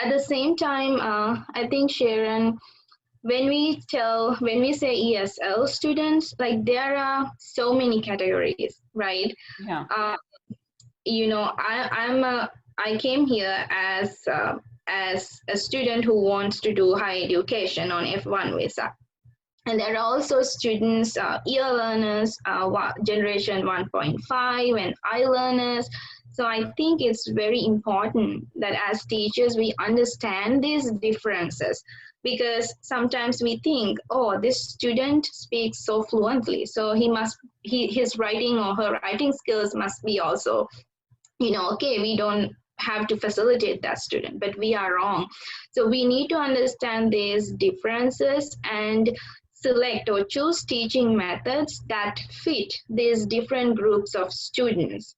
at the same time, I think, Sharon, when we say ESL students, like there are so many categories, right? Yeah. I came here as a student who wants to do higher education on F1 visa. And there are also students, year learners, generation 1.5 and I learners. So I think it's very important that as teachers, we understand these differences, because sometimes we think, oh, this student speaks so fluently, so his writing or her writing skills must be also, okay, we don't have to facilitate that student, but we are wrong. So we need to understand these differences and select or choose teaching methods that fit these different groups of students.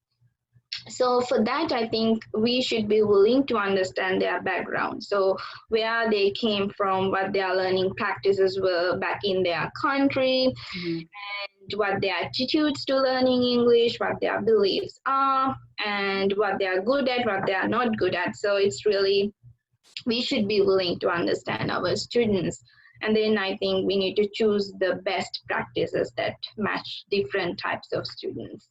So for that, I think we should be willing to understand their background. So where they came from, what their learning practices were back in their country, Mm-hmm. and what their attitudes to learning English, what their beliefs are, and what they are good at, what they are not good at. So it's really, we should be willing to understand our students. And then I think we need to choose the best practices that match different types of students.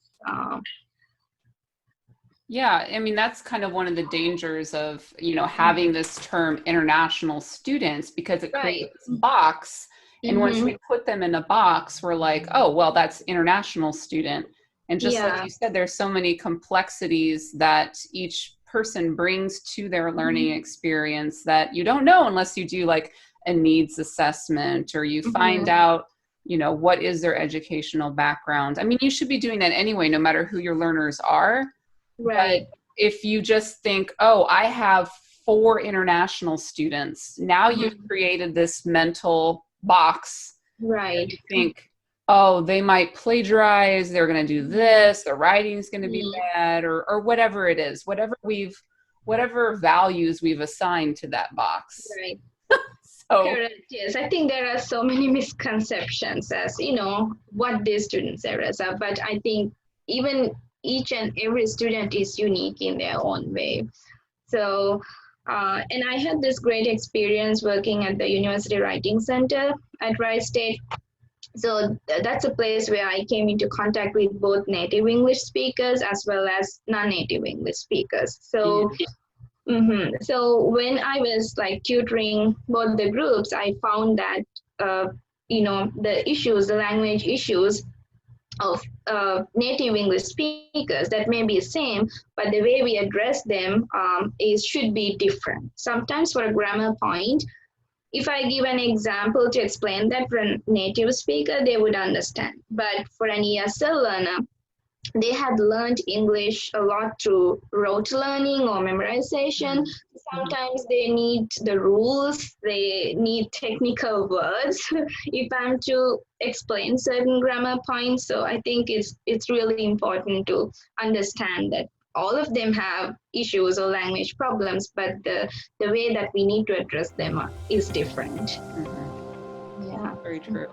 Yeah, I mean, that's kind of one of the dangers of, having this term international students, because it creates Right. this box. And once we put them in a box, we're like, oh, well, that's international student. And just like you said, there's so many complexities that each person brings to their learning experience that you don't know unless you do like a needs assessment, or you find out, what is their educational background. I mean, you should be doing that anyway, no matter who your learners are. Right. But if you just think, oh, I have 4 international students, now you've created this mental box. Right. You think, oh, they might plagiarize, they're going to do this, their writing's going to be bad, or whatever it is, whatever values we've assigned to that box. Right. So, correct. Yes, I think there are so many misconceptions as what these students areas are, but I think even each and every student is unique in their own way. So, and I had this great experience working at the University Writing Center at Rice State. So that's a place where I came into contact with both native English speakers as well as non-native English speakers. So, so when I was like tutoring both the groups, I found that the language issues of native English speakers that may be same, but the way we address them should be different. Sometimes for a grammar point, if I give an example to explain that for a native speaker, they would understand. But for an ESL learner, they had learned English a lot through rote learning or memorization. Sometimes they need the rules, they need technical words if I'm to explain certain grammar points. So I think it's really important to understand that all of them have issues or language problems, but the way that we need to address them is different. very true.